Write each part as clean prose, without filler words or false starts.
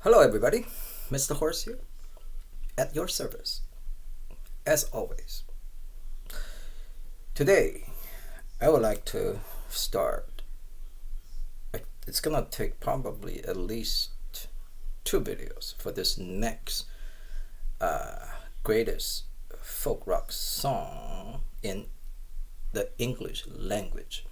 Hello, everybody. Mr. Horse here, at your service, as always. Today, I would like to start. It's gonna take probably at least two videos for this next greatest folk rock song in the English language.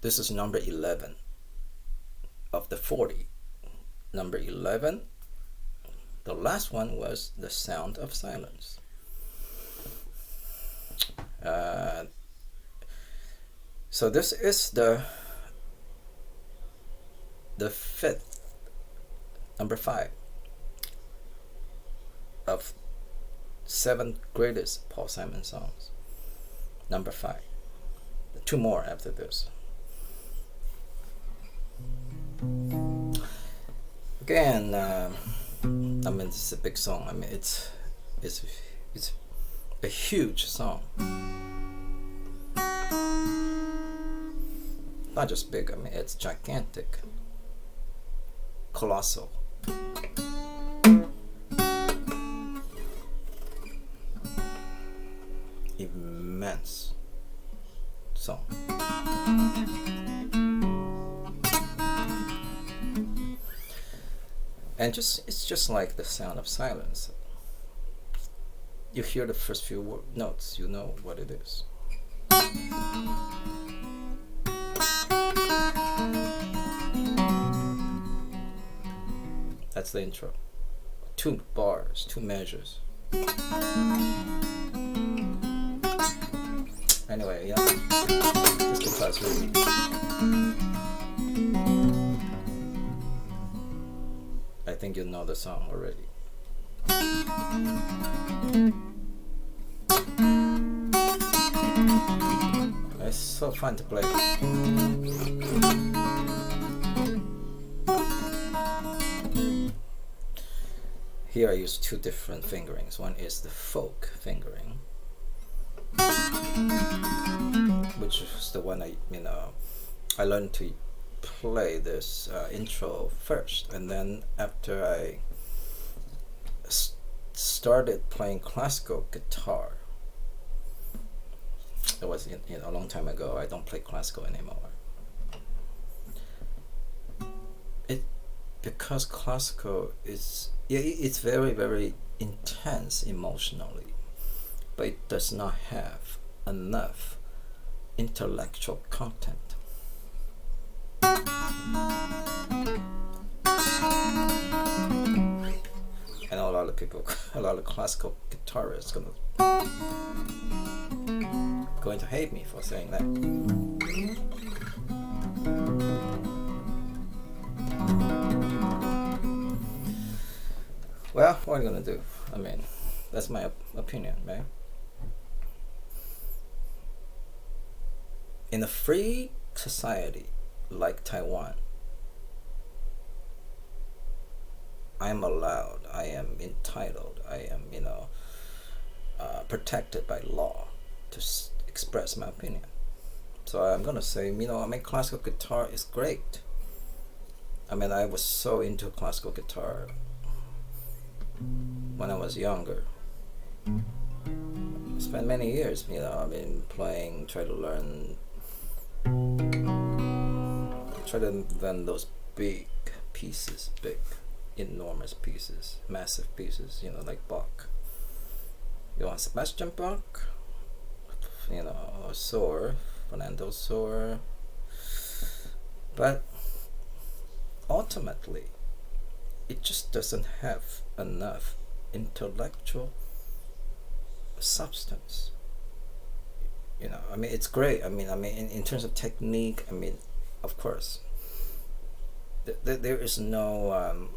This is number 11 of the 40. Number 11, the last one was The Sound of Silence. So this is the fifth, number 5 of 7 greatest Paul Simon songs. Number 5. 2 more after this. Again, this is a big song. It's a huge song. Not just big. It's gigantic, colossal. Immense song. And it's just like The Sound of Silence. You hear the first few notes, you know what it is. That's the intro. 2 bars, 2 measures. Anyway, yeah. This guitar is really. I think you know the song already. It's so fun to play. Here I use 2 different fingerings. One is the folk fingering, which is the one I learned to play this intro first, and then after I started playing classical guitar, it was a long time ago. I don't play classical anymore. Because classical it's very, very intense emotionally, but it does not have enough intellectual content. I know a lot of people, a lot of classical guitarists going to hate me for saying that. Well, what are you gonna do? That's my opinion, right? In a free society like Taiwan, I am allowed, I am entitled, I am, protected by law to express my opinion. So I'm gonna say, classical guitar is great. I was so into classical guitar when I was younger. I spent many years, playing, try to learn those big pieces, enormous pieces, massive pieces, like Bach. Sebastian Bach, Soar, Fernando Soar. But ultimately, it just doesn't have enough intellectual substance. It's great. In terms of technique, of course, there is no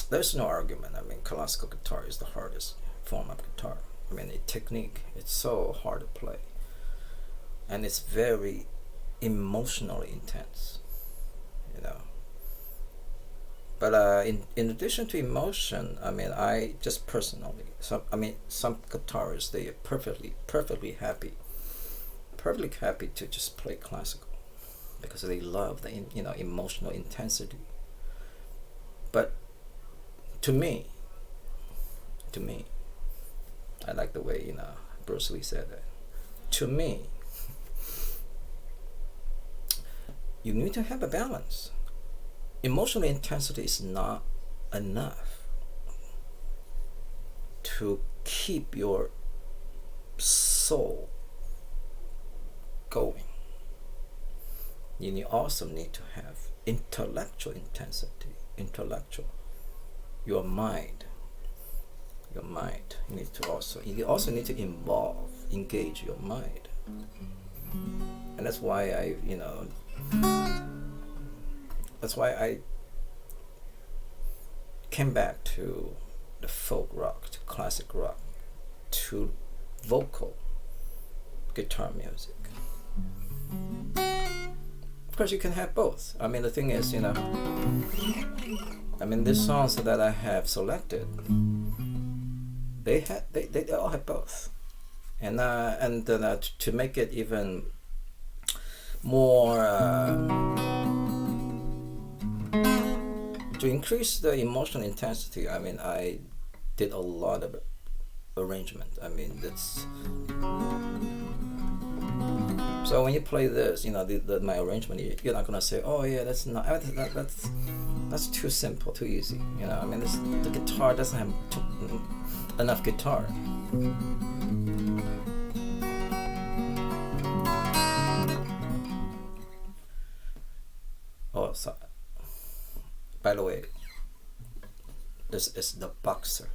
there's no argument. Classical guitar is the hardest form of guitar. Technique, it's so hard to play, and it's very emotionally intense. But in addition to emotion, I just personally, some guitarists, they are perfectly happy to just play classical. because they love the emotional intensity. But to me, I like the way Bruce Lee said that. To me, you need to have a balance. Emotional intensity is not enough to keep your soul going. You also need to have intellectual intensity. Your mind. You also need to engage your mind. And that's why I came back to the folk rock, to classic rock, to vocal guitar music. Of course, you can have both. I mean, the thing is, these songs that I have selected, they all have both, and to make it even more, to increase the emotional intensity. I did a lot of arrangement. That's. So when you play this, my arrangement, you're not gonna say, "Oh yeah, that's too simple, too easy." The guitar doesn't have enough guitar. Oh, so, by the way, this is the Boxer.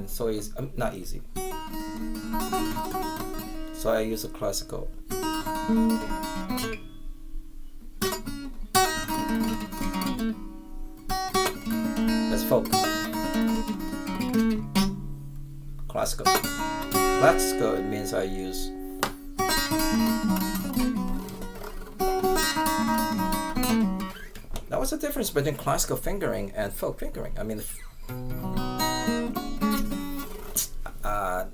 So it's not easy. So I use a classical. That's folk. Classical. Classical, it means I use now what's the difference between classical fingering and folk fingering?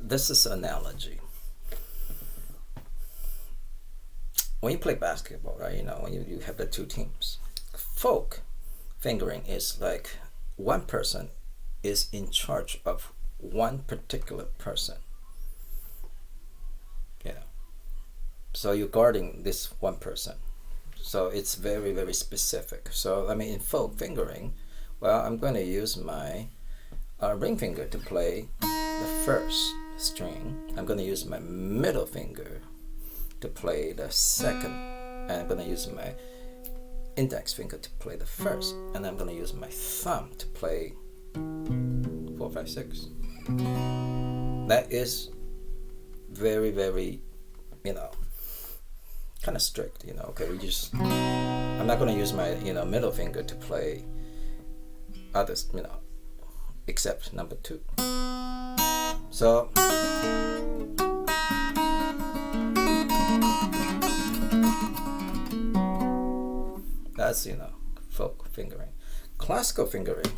This is an analogy. When you play basketball, right? When you have the two teams, folk fingering is like one person is in charge of one particular person. So you're guarding this one person. So it's very, very specific. So in folk fingering, well, I'm going to use my ring finger to play the first string. I'm going to use my middle finger to play the second, and I'm going to use my index finger to play the first, and I'm going to use my thumb to play 4, 5, 6. That is very, very, kind of strict. Okay, I'm not going to use my middle finger to play others, except number 2. So that's folk fingering. Classical fingering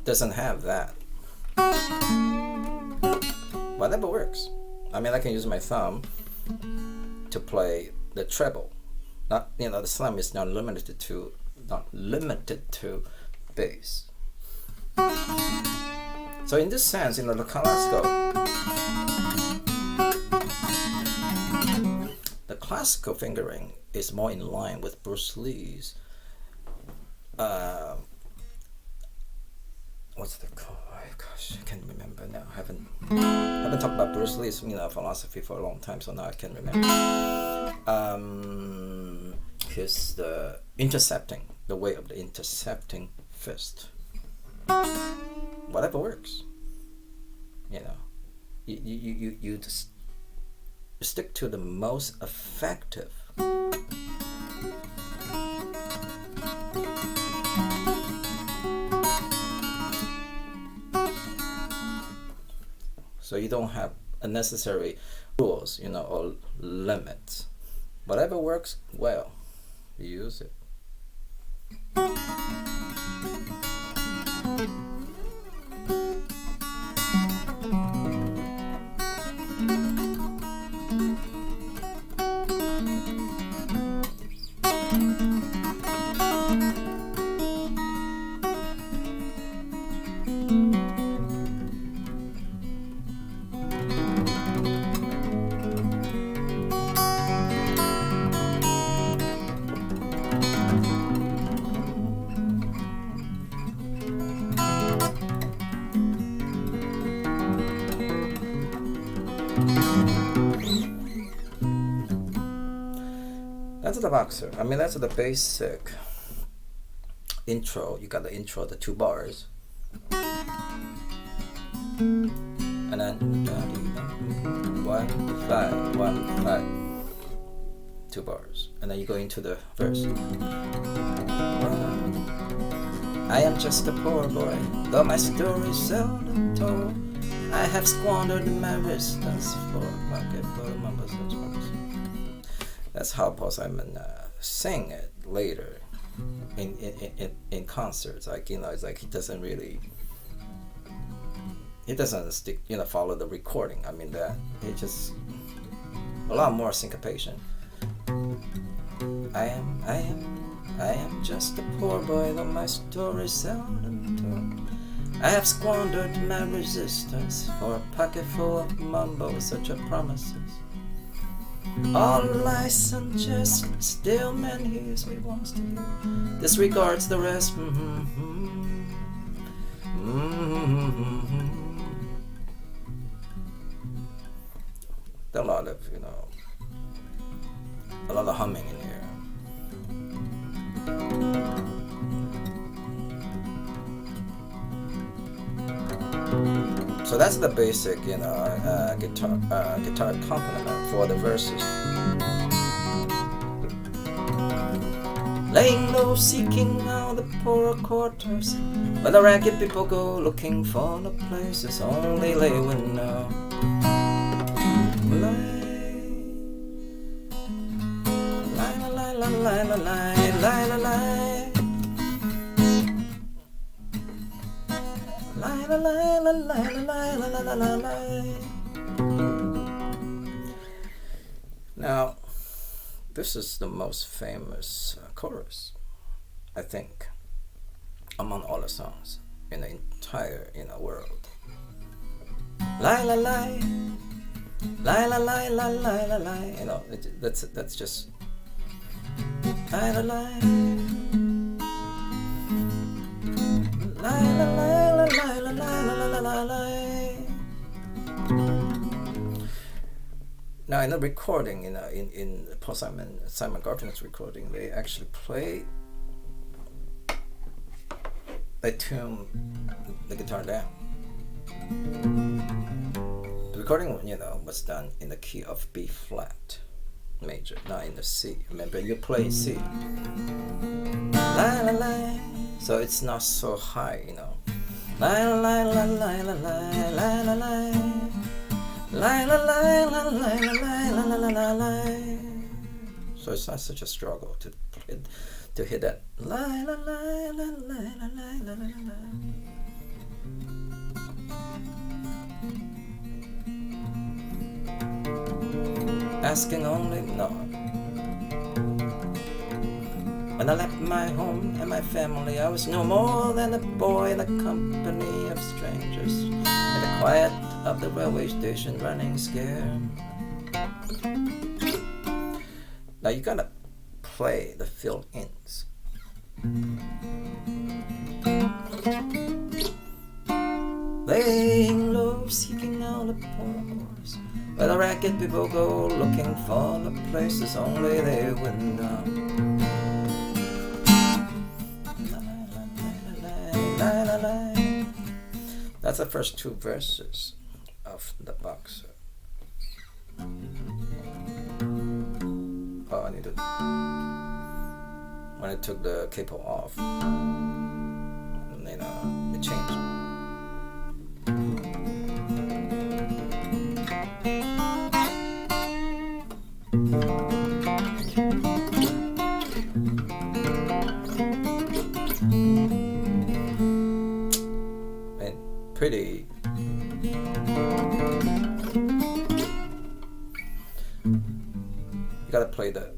doesn't have that. Whatever works. I can use my thumb to play the treble. Not the thumb is not limited to bass. So in this sense, the classical fingering is more in line with Bruce Lee's what's the call? Oh, gosh, I can't remember now. I haven't talked about Bruce Lee's philosophy for a long time, so now I can't remember. His the way of the intercepting fist. Whatever works. You just stick to the most effective. So you don't have unnecessary rules, or limits. Whatever works well, use it. That's the boxer. I mean, that's the basic intro. You got the intro, the 2 bars, and then 1 5 1 5, 2 bars, and then you go into the verse. I am just a poor boy, though my story is seldom told. I have squandered my resistance for a pocket full of mumbles. That's how Paul Simon sing it later in concerts. Like, it's like he doesn't stick, follow the recording. I mean, that it just a lot more syncopation. I am just a poor boy, though my story seldom told. I have squandered my resistance for a pocket full of mumbo, such a promises. All lies and jest, still man hears what he wants to hear, disregards the rest. There are a lot of humming in here. So that's the basic, guitar accompaniment for the verses. Laying low, seeking out the poorer quarters, where the ragged people go looking for the places only they would know. Now, this is the most famous chorus, I think, among all the songs in the entire world. Lie, lie, lie, lie, lie, lie, lie, lie, lie, lie. That's just lie, lie, lie. Now in the recording, in Paul Simon Garfunkel's recording, they actually tune the guitar down. The recording, was done in the key of B flat major, not in the C. Remember, you play C. La la la. So it's not so high, La la la la la la la la la. La la la la la la la la la la. So it's not such a struggle to hit that. La la la la la la la la la. Asking only no. When I left my home and my family, I was no more than a boy in the company of strangers, in the quiet of the railway station, running scared. Now you gotta play the fill-ins. Laying low, seeking out the poor boys, where the ragged people go looking for the places only they would know. That's the first 2 verses of the boxer. Oh, I need to. When I took the capo off, it changed.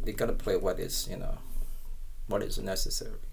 You gotta play what is, what is necessary.